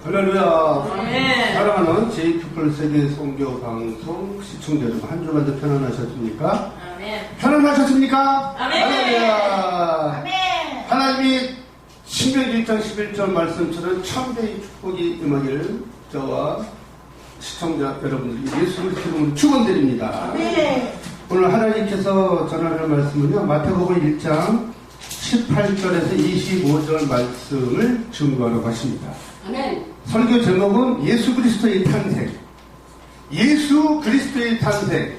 할렐루야. 아멘. 사랑하는 제이피플 세계 선교 방송 시청자 여러분, 한 주간도 편안하셨습니까? 아멘. 편안하셨습니까? 아멘. 할렐루야. 아멘. 하나님이 신명기 1장 11절 말씀처럼 천대의 축복이 임하기를 저와 시청자 여러분들이 예수 그리스도 이름으로 축원드립니다. 아멘. 오늘 하나님께서 전하는 말씀은요, 마태복음 1장 18절에서 25절 말씀을 증거하러 가십니다. 아멘. 설교 제목은 예수 그리스도의 탄생. 예수 그리스도의 탄생.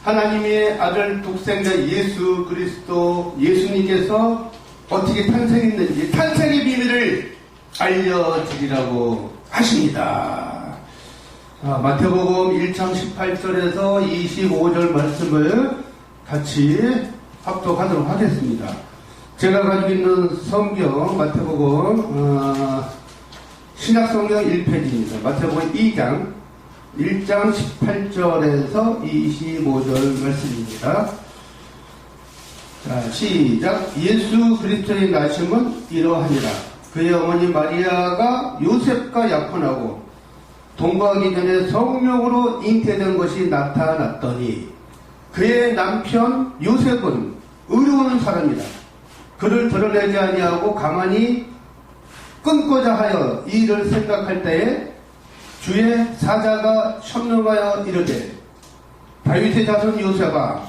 하나님의 아들 독생자 예수 그리스도, 예수님께서 어떻게 탄생했는지 탄생의 비밀을 알려드리라고 하십니다. 마태복음 1장 18절에서 25절 말씀을 같이 합독하도록 하겠습니다. 제가 가지고 있는 성경 마태복음 신약성경 1페이지입니다. 마태복음 2장 1장 18절에서 25절 말씀입니다. 자, 시작. 예수 그리스도의 나심은 이러하니라. 그의 어머니 마리아가 요셉과 약혼하고 동거하기 전에 성령으로 잉태된 것이 나타났더니 그의 남편 요셉은 의로운 사람이라. 그를 드러내지 아니하고 가만히 끊고자 하여 이 일을 생각할 때에 주의 사자가 현명하여 이르되 다윗의 자손 요셉아,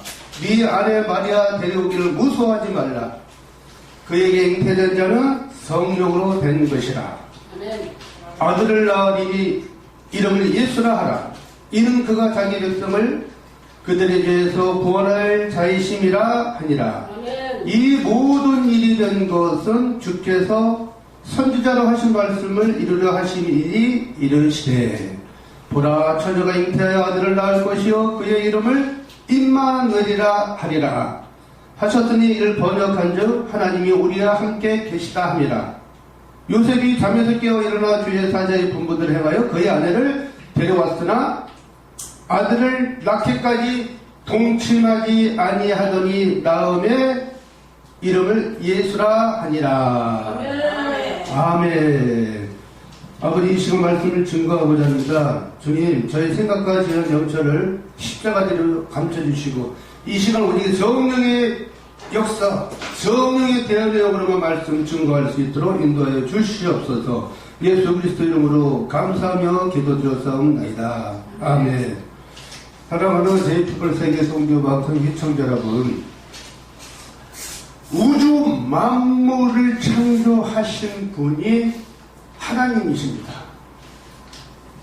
네 아내 마리아 데려오기를 무서워하지 말라. 그에게 잉태된 자는 성령으로 된 것이라. 아멘. 아들을 낳으리니 이름을 예수라 하라. 이는 그가 자기 백성을 그들의 죄에서 구원할 자이심이라 하니라. 아멘. 이 모든 일이 된 것은 주께서 선지자로 하신 말씀을 이루려 하심이니 이르시되 보라, 처녀가 잉태하여 아들을 낳을 것이요 그의 이름을 임마누엘이라 하리라 하셨더니 이를 번역한즉 하나님이 우리와 함께 계시다 함이라. 요셉이 잠에서 깨어 일어나 주의 사자의 분부를 행하여 그의 아내를 데려왔으나 아들을 낳기까지 동침하지 아니하더니 낳음에 이름을 예수라 하니라. 아멘. 아멘. 아버지, 이 시간 말씀을 증거하고자 합니다. 주님, 저희 생각과 지은 영처를 십자가대로 감춰주시고 이 시간 우리 성령의 역사, 성령의 대언력으로만 말씀 증거할 수 있도록 인도하여 주시옵소서. 예수 그리스도 이름으로 감사하며 기도드렸사옵나이다. 아멘. 사랑하는 제이피플 세계 선교 방송 시청자 여러분, 우주 만물을 창조하신 분이 하나님이십니다.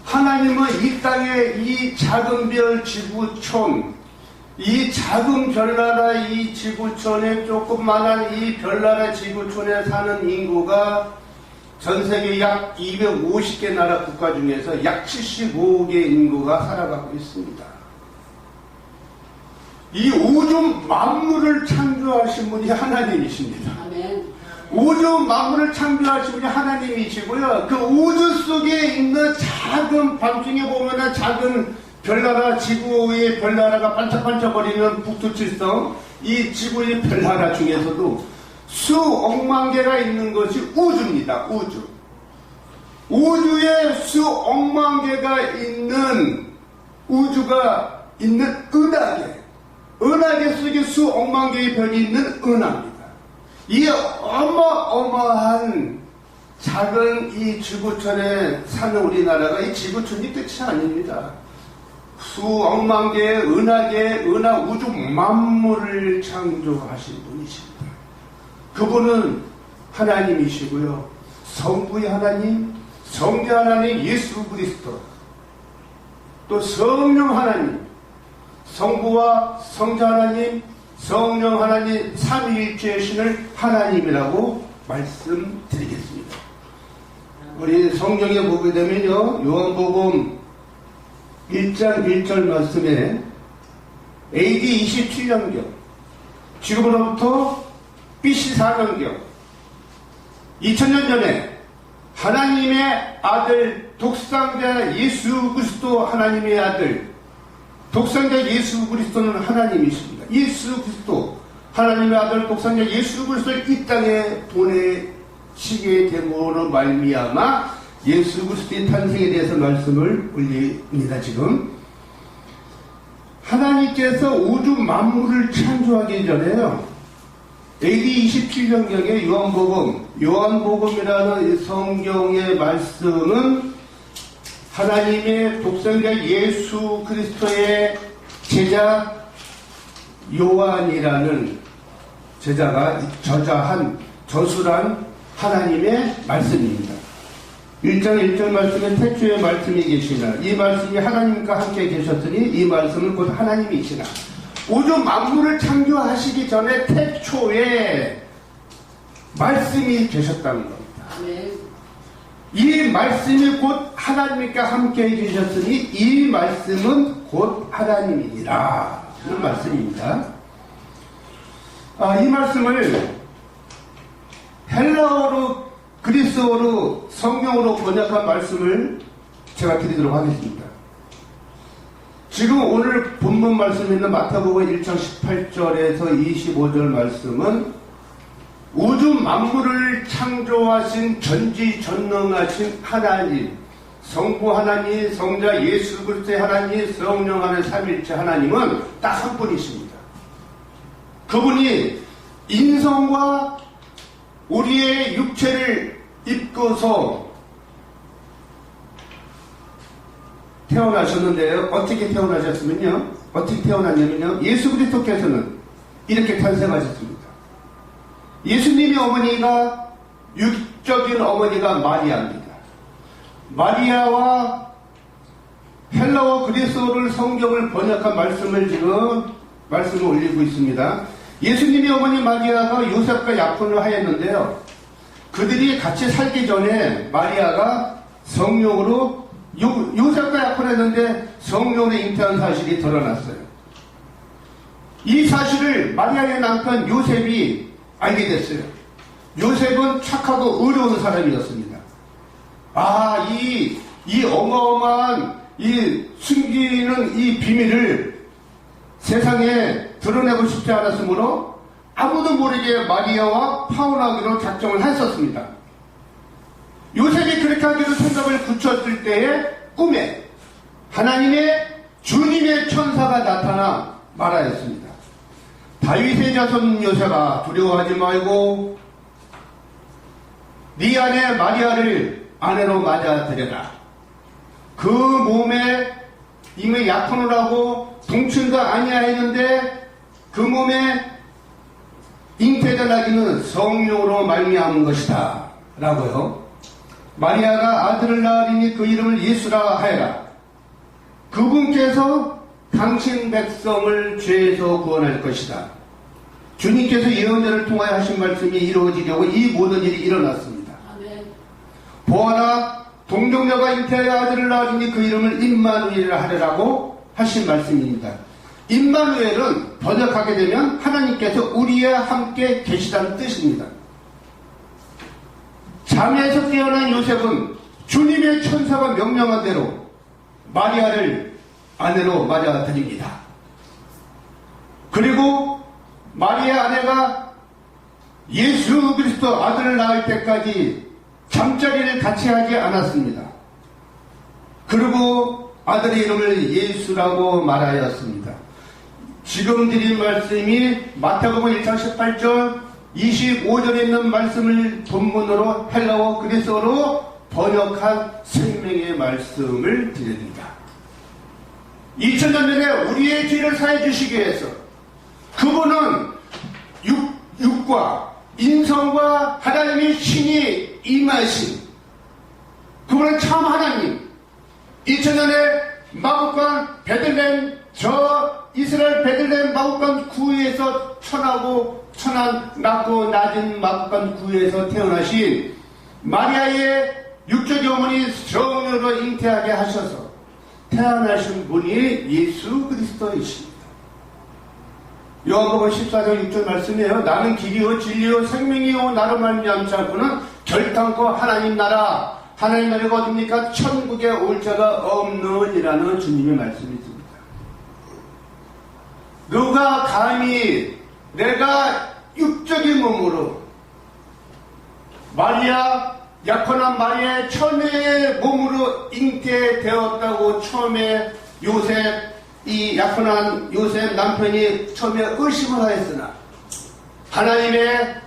하나님은 이 땅에 이 작은 별 지구촌, 이 작은 별나라 이 지구촌에 조그만한 이 별나라 지구촌에 사는 인구가 전세계 약 250개 나라 국가 중에서 약 75억의 인구가 살아가고 있습니다. 이 우주 만물을 창조하신 분이 하나님이십니다. 아멘. 우주 만물을 창조하신 분이 하나님이시고요. 그 우주 속에 있는 작은 밤중에 보면은 작은 별나라, 지구의 별나라가 반짝반짝거리는 북두칠성, 이 지구의 별나라 중에서도 수억만 개가 있는 것이 우주입니다. 우주. 우주에 수억만 개가 있는 우주가 있는 은하계. 은하계 속에 수억만 개의 별이 있는 은하입니다. 이 어마어마한 작은 이 지구촌에 사는 우리나라가 이 지구촌이 끝이 아닙니다. 수억만 개의 은하계, 은하 우주 만물을 창조하신 분이십니다. 그분은 하나님이시고요. 성부의 하나님, 성자 하나님 예수 그리스도, 또 성령 하나님, 성부와 성자 하나님, 성령 하나님, 삼위일체의 신을 하나님이라고 말씀드리겠습니다. 우리 성경에 보게 되면요, 요한복음 1장 1절 말씀에 AD 27년경, 지금으로부터 BC 4년경, 2000년 전에 하나님의 아들 독생자 예수 그리스도, 하나님의 아들 독생자 예수 그리스도는 하나님이십니다. 예수 그리스도, 하나님의 아들 독생자 예수 그리스도를 이 땅에 보내시게 됨으로 말미암아 예수 그리스도의 탄생에 대해서 말씀을 올립니다. 지금 하나님께서 우주 만물을 창조하기 전에요, AD 27년경에 요한복음이라는 성경의 말씀은 하나님의 독생자 예수 그리스도의 제자 요한이라는 제자가 저술한 하나님의 말씀입니다. 1장 1절 말씀에 태초에 말씀이 계시나 이 말씀이 하나님과 함께 계셨으니 이 말씀은 곧 하나님이시나. 우주 만물을 창조하시기 전에 태초에 말씀이 계셨다는 겁니다. 이 말씀이 곧 하나님과 함께 계셨으니 이 말씀은 곧 하나님이니라. 이런 말씀입니다. 이 말씀을 헬라어로 그리스어로 성경으로 번역한 말씀을 제가 드리도록 하겠습니다. 지금 오늘 본문 말씀에 있는 마태복음 1장 18절에서 25절 말씀은 우주 만물을 창조하신 전지전능하신 하나님, 성부 하나님, 성자 예수 그리스도의 하나님, 성령 하나님, 삼일체 하나님은 딱 한 분이십니다. 그분이 인성과 우리의 육체를 입고서 태어나셨는데요. 어떻게 태어나셨으면요? 어떻게 태어났냐면요, 예수 그리스도께서는 이렇게 탄생하셨습니다. 예수님의 어머니가 육적인 어머니가 마리아입니다. 마리아와 헬라어 그리스어를 성경을 번역한 말씀을 지금 말씀을 올리고 있습니다. 예수님의 어머니 마리아가 요셉과 약혼을 하였는데요, 그들이 같이 살기 전에 마리아가 성령으로 요셉과 약혼했는데 성령으로 잉태한 사실이 드러났어요. 이 사실을 마리아의 남편 요셉이 알게 됐어요. 요셉은 착하고 의로운 사람이었습니다. 이 어마어마한 이 숨기는 이 비밀을 세상에 드러내고 싶지 않았으므로 아무도 모르게 마리아와 파혼하기로 작정을 했었습니다. 요셉이 그렇게 하기로 생각을 굳혔을 때에 꿈에 하나님의 주님의 천사가 나타나 말하였습니다. 다윗의 자손 요셉아, 두려워하지 말고 네 아내 마리아를 아내로 맞아들여라. 그 몸에 이미 약혼을 하고 동친도 아니하였는데 그 몸에 잉태된 아기는 성령으로 말미암은 것이다 라고요. 마리아가 아들을 낳으리니 그 이름을 예수라 하여라. 그분께서 당신 백성을 죄에서 구원할 것이다. 주님께서 예언자를 통하여 하신 말씀이 이루어지려고 이 모든 일이 일어났습니다. 보아라, 동정녀가 잉태하여 아들을 낳으리니 그 이름을 임마누엘이라 하리라고 하신 말씀입니다. 임마누엘은 번역하게 되면 하나님께서 우리와 함께 계시다는 뜻입니다. 잠에서 깨어난 요셉은 주님의 천사가 명령한 대로 마리아를 아내로 맞아들입니다. 그리고 마리아 아내가 예수 그리스도 아들을 낳을 때까지 잠자리를 같이 하지 않았습니다. 그리고 아들의 이름을 예수라고 말하였습니다. 지금 드린 말씀이 마태복음 1장 18절 25절에 있는 말씀을 본문으로 헬라어 그리스어로 번역한 생명의 말씀을 드립니다. 2000년 전에 우리의 죄를 사해 주시기 위해서 그분은 육과 인성과 하나님의 신이 임하신 그분은 참 하나님. 2000년에 마국간 베들레헴 이스라엘 베들레헴 마국간 구에서 천한 낮고 낮은 마국간 구에서 태어나신 마리아의 육적의 어머니 성령으로 잉태하게 하셔서 태어나신 분이 예수 그리스도이십니다. 요한복음 14장 6절 말씀이에요. 나는 길이요 진리요 생명이요 나로 말미암지 않고는 결단코 하나님 나라 하나님 나라가 어딥니까? 천국에 올 자가 없느니라는 주님의 말씀이 있습니다. 누가 감히 내가 육적인 몸으로 마리아 약혼한 마리아의 처녀의 몸으로 잉태되었다고 처음에 이 약혼한 요셉 남편이 처음에 의심을 하였으나 하나님의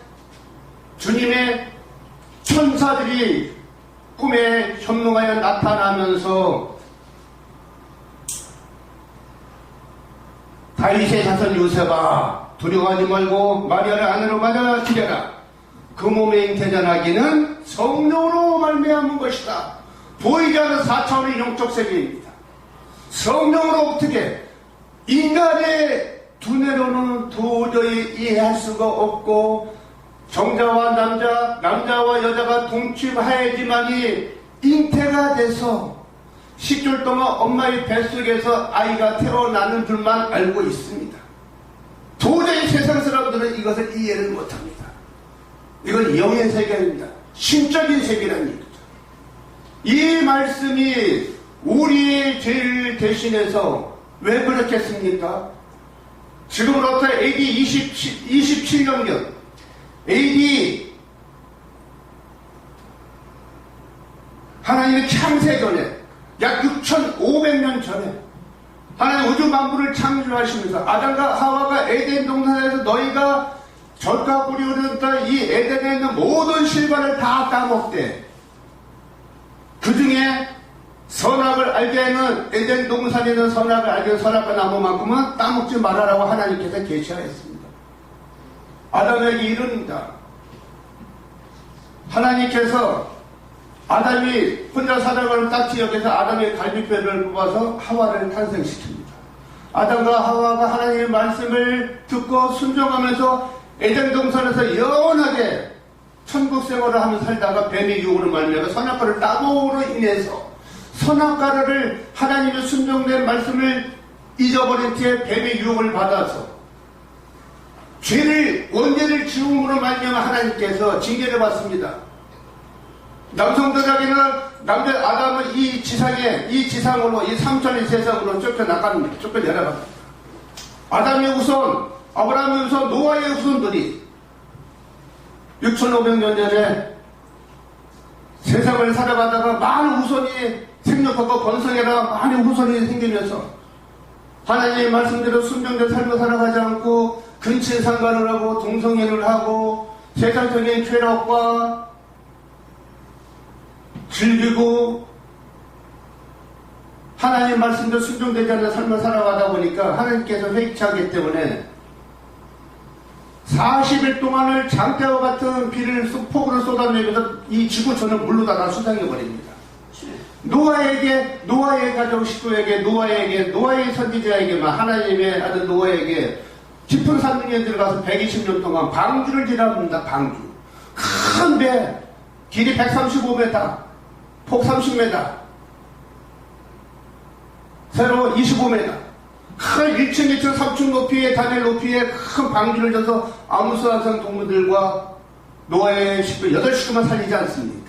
주님의 천사들이 꿈에 현몽하여 나타나면서 다윗의 자손 요셉아 두려워하지 말고 마리아를 아내로 맞아들여라. 그 몸에 잉태자나기는 성령으로 말미암은 것이다. 보이지 않는 4차원의 영적 세계입니다. 성령으로 어떻게 인간의 두뇌로는 도저히 이해할 수가 없고 정자와 남자와 여자가 동침하여야지만이 잉태가 돼서 10개월 동안 엄마의 뱃속에서 아이가 태어나는 줄만 알고 있습니다. 도저히 세상 사람들은 이것을 이해를 못합니다. 이건 영의 세계입니다. 신적인 세계라는 얘기죠. 이 말씀이 우리의 죄를 대신해서 왜 그렇겠습니까? 지금으로부터 AD 27년경 AD 하나님의 창세 전에 약 6,500년 전에 하나님 우주 만물을 창조하시면서 아담과 하와가 에덴 동산에서 너희가 젖과 꿀이 흐르는 이 에덴에 있는 모든 실과를 다 따먹되 그 중에 선악을 알게 하는 에덴 동산에 있는 선악을 알게 하는 선악과 나무만큼은 따먹지 말아라고 하나님께서 계시하였습니다. 아담에게 이릅니다. 하나님께서 아담이 혼자 살아가는 딱지역에서 아담의 갈비뼈를 뽑아서 하와를 탄생시킵니다. 아담과 하와가 하나님의 말씀을 듣고 순종하면서 에덴 동산에서 영원하게 천국 생활을 하며 살다가 뱀의 유혹으로 말미암아 선악과를 따므로 인해서 선악과를 하나님의 순종된 말씀을 잊어버린 뒤에 뱀의 유혹을 받아서 원죄를 지음으로 말미암아 하나님께서 징계를 받습니다. 남성들에게는 남자 아담은 이 지상으로 이 삼천의 세상으로 쫓겨내려갑니다. 아담의 후손, 아브라함의 후손, 노아의 후손들이 6,500년 전에 세상을 살아가다가 많은 후손이 생육하고 번성해라 많은 후손이 생기면서 하나님의 말씀대로 순종된 삶을 살아가지 않고 근친 상관을 하고 동성애를 하고 세상적인 쾌락과 즐기고 하나님의 말씀대로 순종되지 않는 삶을 살아가다 보니까 하나님께서 회개하기 때문에 40일 동안을 장대와 같은 비를 폭우를 쏟아내면서 이 지구촌을 물로 다 수상해버립니다. 노아의 가족 식구에게, 노아의 선지자에게만 하나님의 아들 노아에게 깊은 산중에 들어가서 120년 동안 방주를 지납니다. 방주. 큰 배, 길이 135m, 폭 30m, 세로 25m, 큰 1층, 2층, 3층 높이의 단일 높이의 큰 방주를 져서 아무스한성 동물들과 노아의 식구 8식구만 살리지 않습니까?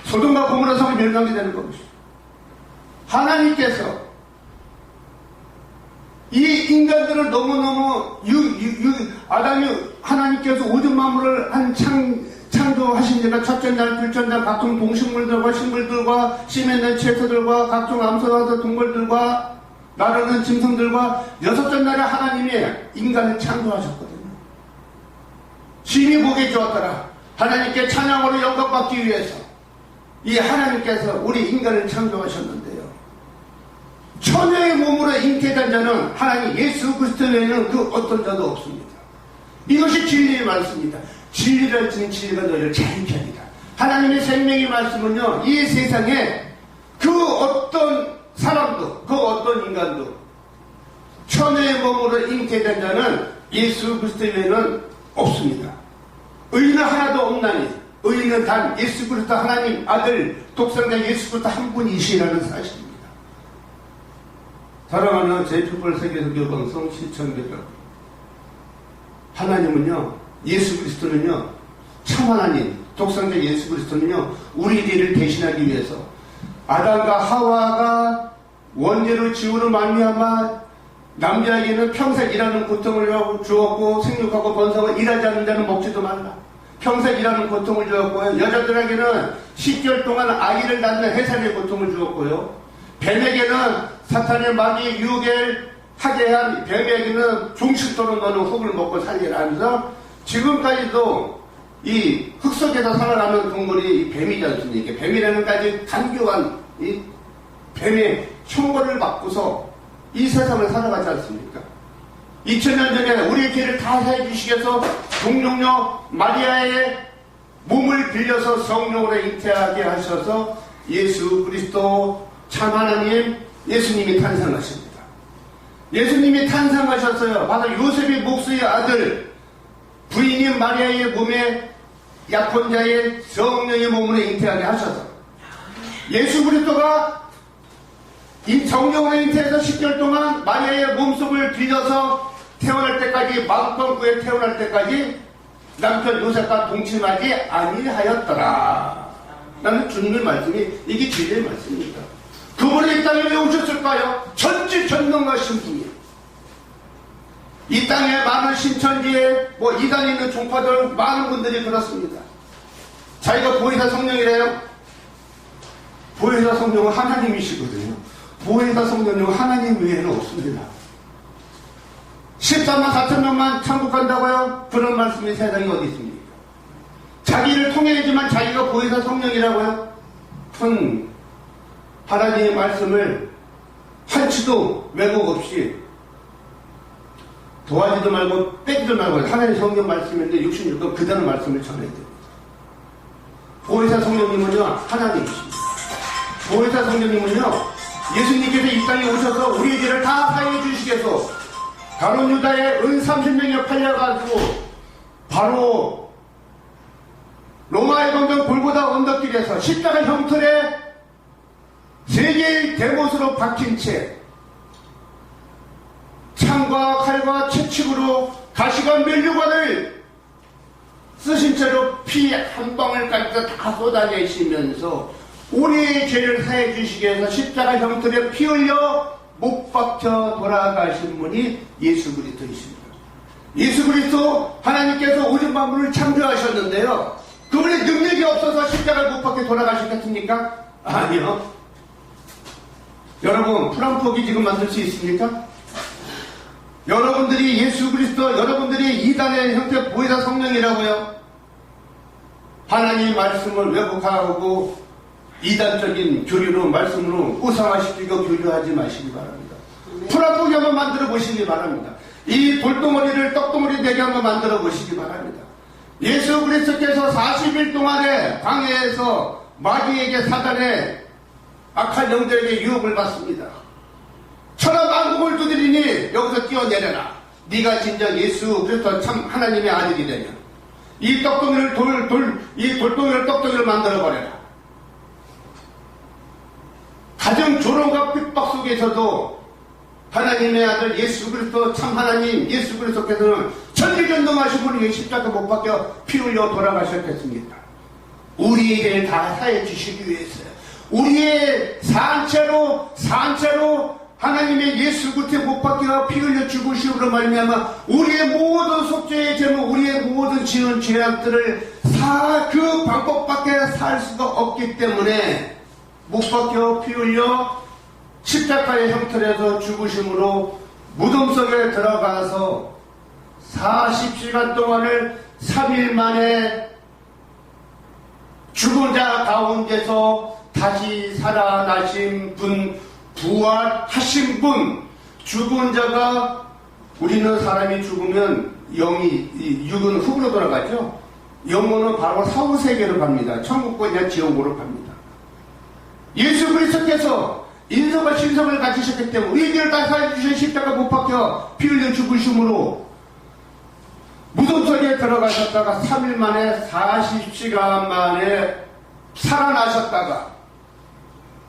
소돔과 고모라 성이 멸망이 되는 것이죠. 하나님께서 이 인간들을 너무너무 아담이 하나님께서 우주 만물을 창조하신 지가 첫째 날, 둘째 날 각종 동식물들과 식물들과 씨에 있는 채소들과 각종 암소와 동물들과 나르는 짐승들과 여섯째 날에 하나님이 인간을 창조하셨거든요. 심히 보기 좋았더라. 하나님께 찬양으로 영광받기 위해서 이 하나님께서 우리 인간을 창조하셨는데요. 처녀의 몸으로 잉태된 자는 하나님 예수 그리스도 외에는 그 어떤 자도 없습니다. 이것이 진리의 말씀입니다. 진리를 지닌 진리가 너희를 자유케 하리라. 하나님의 생명의 말씀은요, 이 세상에 그 어떤 사람도, 그 어떤 인간도 처녀의 몸으로 잉태된 자는 예수 그리스도 외에는 없습니다. 의인은 하나도 없나니 의인은 단 예수 그리스도 하나님 아들 독생자 예수 그리스도 한 분이시라는 사실입니다. 사랑하는 제8번 세계선교방송 시청자 여러분, 하나님은요, 예수 그리스도는요, 참 하나님 독생자 예수 그리스도는요, 우리들을 대신하기 위해서 아담과 하와가 원죄로 지우로 말미암아 남자에게는 평생 일하는 고통을 주었고 생육하고 번성을 일하지 않는 자는 먹지도 말라. 평생 일하는 고통을 주었고요. 여자들에게는 10개월 동안 아기를 낳는 해산의 고통을 주었고요. 뱀에게는 사탄의 마귀 유혹을 하게 한 뱀에게는 종식도로 너는 흙을 먹고 살리라 하면서 지금까지도 이 흙 속에서 살아가는 동물이 이 뱀이지 않습니까? 뱀이라는 까지 간교한 이 뱀의 형벌을 받고서 이 세상을 살아가지 않습니까? 2000년 전에 우리의 죄를 다 사해 주시기 위해서 동정녀 마리아의 몸을 빌려서 성령으로 잉태하게 하셔서 예수 그리스도 참 하나님 예수님이 탄생하십니다. 예수님이 탄생하셨어요. 바로 요셉의 목수의 아들 부인인 마리아의 몸에 약혼자의 성령의 몸으로 잉태하게 하셔서 예수 그리스도가 성령으로 잉태해서 10개월 동안 마리아의 몸속을 빌려서 태어날 때까지 마음껏구에 태어날 때까지 남편 요셉과 동침하지 아니하였더라 라는 주님의 말씀이 이게 진리의 말씀입니다. 그분이 이 땅에 왜 오셨을까요? 전지전능하신 분이에요. 이 땅에 많은 신천지에 이단에 있는 종파들 많은 분들이 그렇습니다. 자기가 보혜사 성령이래요. 보혜사 성령은 하나님이시거든요. 보혜사 성령은 하나님 외에는 없습니다. 14만 4천 명만 천국 간다고요? 그런 말씀이 세상에 어디 있습니까? 자기를 통해야지만 자기가 보혜사 성령이라고요? 큰 하나님의 말씀을 한치도 왜곡 없이 도와지도 말고 빼지도 말고 하나님의 성경 말씀인데 66번 그대로 말씀을 전해야 됩니다. 보혜사 성령님은요 하나님이십니다. 보혜사 성령님은요 예수님께서 이 땅에 오셔서 우리의 죄를 다 사해 주시기 위해서 가룟 유다의 은 30명에 팔려가지고 바로 로마의 동전 골고다 언덕길에서 십자가 형틀에 세 개의 대못으로 박힌 채 창과 칼과 채찍으로 가시관 면류관을 쓰신 채로 피 한 방울까지 다 쏟아내시면서 우리의 죄를 사해 주시기 위해서 십자가 형틀에 피 흘려 못 박혀 돌아가신 분이 예수 그리스도이십니다. 예수 그리스도 하나님께서 오직 만물을 창조하셨는데요. 그분의 능력이 없어서 십자가를 못 박혀 돌아가셨겠습니까? 아니요. 여러분 프랑포기 지금 만들 수 있습니까? 여러분들이 예수 그리스도 여러분들이 이단의 형태 보혜사 성령이라고요. 하나님 말씀을 왜곡하고 이단적인 교리로 말씀으로 우상화시키고 교류하지 마시기 바랍니다. 프랑포기 한번 만들어 보시기 바랍니다. 이 돌덩어리를 떡덩어리 되게 한번 만들어 보시기 바랍니다. 예수 그리스도께서 40일 동안에 광야에서 마귀에게 사단의 악한 영들에게 유혹을 받습니다. 천하만국을 두드리니 여기서 뛰어내려라. 네가 진정 예수 그리스도 참 하나님의 아들이 되면 이 떡덩이를 이 돌덩이를 떡덩이를 만들어 버려라. 가정 조롱과 핍박 속에서도 하나님의 아들 예수 그리스도 참 하나님 예수 그리스도께서는 전지전능하신 분이 십자가 못 박혀 피 흘려 돌아가셨겠습니까? 우리에게 다 사해 주시기 위해서요. 우리의 산채로 하나님의 예수 그리스도의 못 박혀 피 흘려 죽으심으로 말미암아 우리의 모든 속죄의 죄는 우리의 모든 지은 죄악들을 그 방법밖에 살 수가 없기 때문에 못 박혀 피 흘려 십자가의 형틀에서 죽으심으로 무덤 속에 들어가서 40시간 동안을 3일 만에 죽은 자 가운데서 다시 살아나신 분, 부활하신 분, 죽은 자가 우리는 사람이 죽으면 육은 흙으로 돌아가죠. 영혼은 바로 사후세계로 갑니다. 천국과 그냥 지옥으로 갑니다. 예수 그리스도께서 인성과 신성을 가지셨기 때문에 우리 죄를 다 사해 주신 십자가 못 박혀 피 흘려 죽으심으로 무덤 속에 들어가셨다가 3일 만에 40시간 만에 살아나셨다가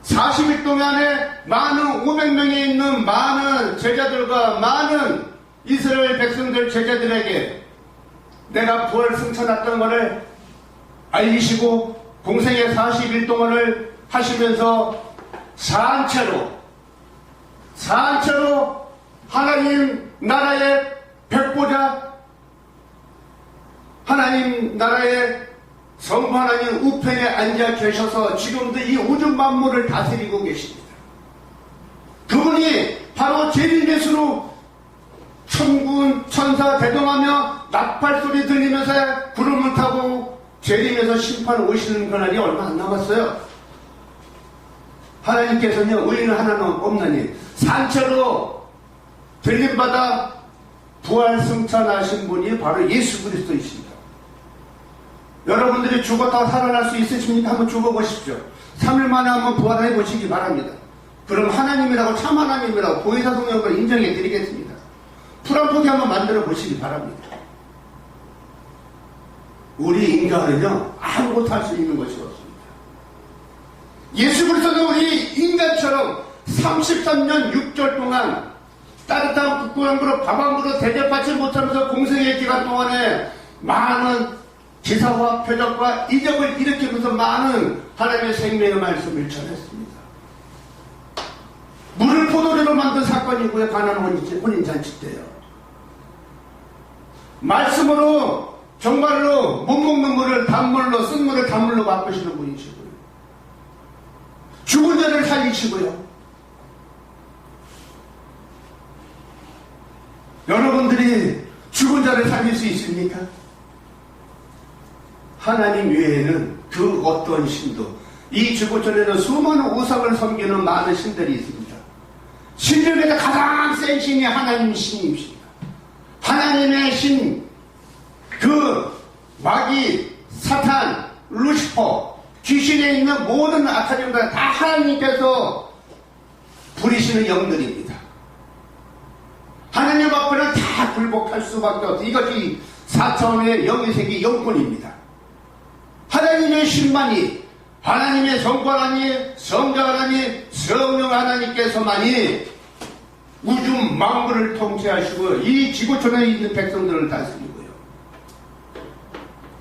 40일 동안에 많은 500명에 있는 많은 제자들과 많은 이스라엘 백성들 제자들에게 내가 부활 승천했던 것을 알리시고 공생의 40일 동안을 하시면서 산채로 하나님 나라의 백보자 하나님 나라의 성부 하나님 우편에 앉아 계셔서 지금도 이 우주 만물을 다스리고 계십니다. 그분이 바로 재림예수로 천군 천사 대동하며 나팔 소리 들리면서 구름을 타고 재림에서 심판 오시는 그날이 얼마 안 남았어요. 하나님께서는 의인 하나는 없나니 산채로 들림받아 부활 승천하신 분이 바로 예수 그리스도이십니다. 여러분들이 죽었다가 살아날 수 있으십니까? 한번 죽어보십시오. 3일 만에 한번 부활해 보시기 바랍니다. 그럼 하나님이라고 참 하나님이라고 보혜사 성령으로 인정해 드리겠습니다. 풀 한 포기 한번 만들어 보시기 바랍니다. 우리 인간은요 아무것도 할 수 있는 것이 없습니다. 예수 그리스도는 우리 인간처럼 33년 6개월 동안 따뜻한 국구함으로 밥 한 그릇 대접받지 못하면서 공생의 기간 동안에 많은 기사와 표적과 이적을 일으키면서 많은 하나님의 생명의 말씀을 전했습니다. 물을 포도주로 만든 사건이고요. 가나안 혼인잔치 때요. 말씀으로 정말로 못 먹는 물을 단물로 쓴 물을 단물로 바꾸시는 분이시고요. 죽은 자를 살리시고요. 여러분들이 죽은 자를 살릴 수 있습니까? 하나님 외에는 그 어떤 신도 이 지구촌에는 수많은 우상을 섬기는 많은 신들이 있습니다. 신 중에서 가장 센 신이 하나님 신이십니다. 하나님의 신, 그 마귀, 사탄, 루시퍼, 귀신에 있는 모든 악한 영들 다 하나님께서 부리시는 영들입니다. 하나님 앞에는 다 굴복할 수밖에 없어. 이것이 4차원의 영의 세계 영권입니다. 하나님의 신만이, 하나님의 성부 하나님, 성자 하나님, 성령 하나님께서만이 우주 만물을 통치하시고 이 지구촌에 있는 백성들을 다스리고요.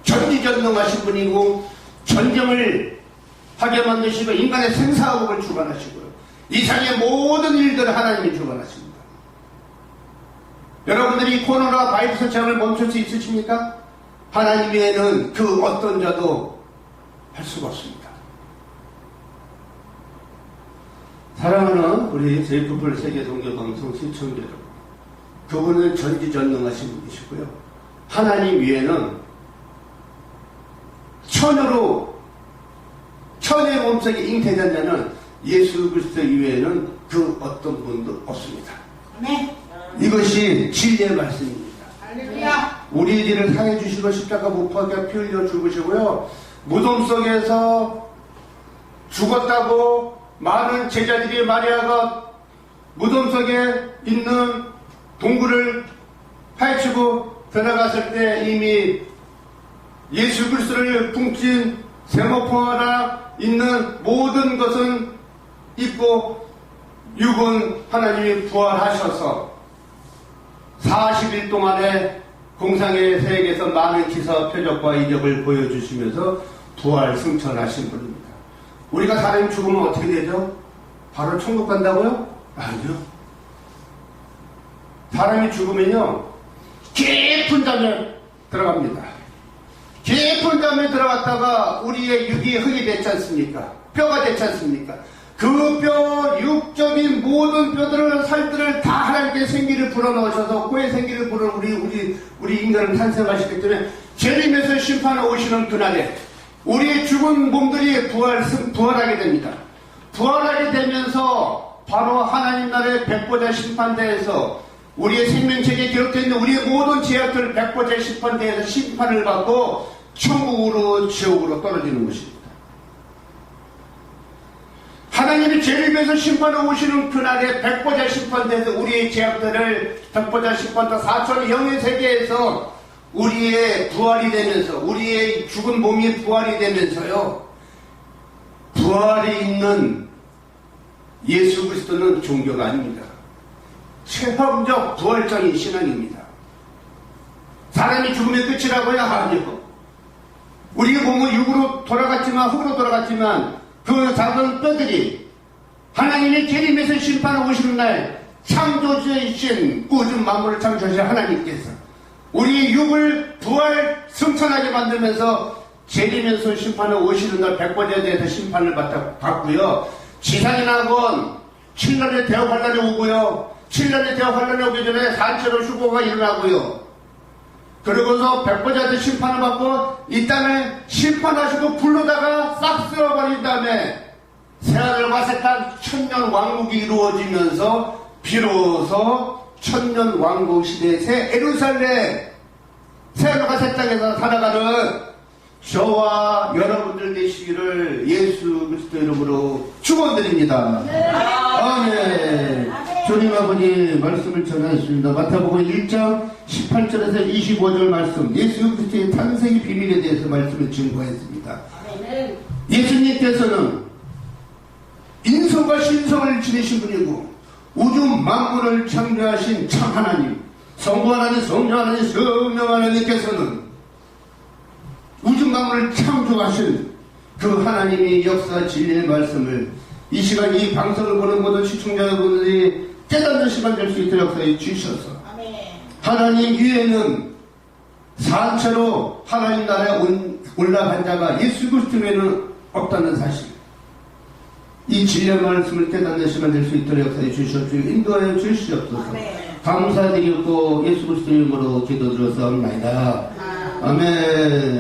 전지전능하신 분이고 전쟁을 하게 만드시고 인간의 생사업을 주관하시고요. 이 세상의 모든 일들을 하나님이 주관하십니다. 여러분들이 코로나 바이러스 재앙을 멈출 수 있으십니까? 하나님 외에는 그 어떤 자도 할 수가 없습니다. 사랑하는 우리 제이프풀 세계종교방송 시청자 여러분, 그분은 전지전능하신 분이시고요. 하나님 위에는 천의 몸속에 잉태된 자는 예수 그리스도 이외에는 그 어떤 분도 없습니다. 네. 이것이 진리의 말씀입니다. 할렐루야. 우리 일을 사해 주시고 십자가 못 박아 피 흘려 죽으시고요. 무덤 속에서 죽었다고 많은 제자들이 마리아가 무덤 속에 있는 동굴을 파헤치고 들어갔을 때 이미 예수 그리스도를 품진 세모포 하나 있는 모든 것은 있고 육은 하나님이 부활하셔서 40일 동안에 공상의 세계에서 많은 기사 표적과 이적을 보여주시면서 부활 승천하신 분입니다. 우리가 사람이 죽으면 어떻게 되죠? 바로 천국 간다고요? 아니요. 사람이 죽으면요 깊은 잠에 들어갑니다. 깊은 잠에 들어갔다가 우리의 육이 흙이 됐지 않습니까? 뼈가 됐지 않습니까? 그 뼈, 육적인 모든 뼈들을, 살들을 다 하나님께 생기를 불어넣으셔서 코에 생기를 불어 우리 인간을 탄생하시기 때문에 재림에서 심판에 오시는 그날에 우리의 죽은 몸들이 부활하게 됩니다. 부활하게 되면서 바로 하나님 나라의 백보자 심판대에서 우리의 생명책에 기록되어 있는 우리의 모든 죄악들 백보자 심판대에서 심판을 받고 천국으로 지옥으로 떨어지는 것입니다. 하나님이 재림에서 심판에 오시는 그날에 백보자 심판대에서 우리의 죄악들을 백보자 심판대 4천의 영의 세계에서 우리의 부활이 되면서 우리의 죽은 몸이 부활이 되면서요 부활이 있는 예수 그리스도는 종교가 아닙니다. 최형적 부활적인 신앙입니다. 사람이 죽으면 끝이라고요? 아니요. 우리 몸은 육으로 돌아갔지만 흙으로 돌아갔지만 그 작은 뼈들이 하나님의 재림에서 심판에 오시는 날 창조주이신 우주 만물을 창조하신 하나님께서 우리 육을 부활 승천하게 만들면서 재림에서 심판을 오시는 날 백번에 대해서 심판을 받고요. 지상에 나건 7년의 대환란이 오고요. 7년의 대환란이 오기 전에 산채로 휴거가 일어나고요. 그러고서 백번에 심판을 받고 이 땅을 심판하시고 불로다가 싹 쓸어버린 다음에 새하늘과 새 땅 천년 왕국이 이루어지면서 비로소 천년 왕국 시대의 새 예루살렘 새하늘과 새 땅에서 살아가는 저와 여러분들 되시기를 예수 그리스도 이름으로 축원드립니다. 아멘. 주님 아버지 말씀을 전하셨습니다. 마태복음 1장 18절에서 25절 말씀 예수 그리스도의 탄생의 비밀에 대해서 말씀을 증거했습니다. 예수님께서는 인성과 신성을 지니신 분이고 우주 만물을 창조하신 참 하나님, 성부 하나님, 성령 하나님, 성령 하나님께서는 우주 만물을 창조하신 그 하나님이 역사 진리의 말씀을 이 시간 이 방송을 보는 모든 시청자 여러분들이 깨닫는 시간 될 수 있도록 역사해 주셔서 하나님 위에는 산채로 하나님 나라에 올라간 자가 예수 그리스도 외에는 없다는 사실, 이 진리의 말씀을 깨닫는 시간 될 수 있도록 역사해 주시옵소서. 인도하여 주시옵소서. 감사드리고 예수 그리스도 이름으로 기도드렸사옵나이다. 아멘.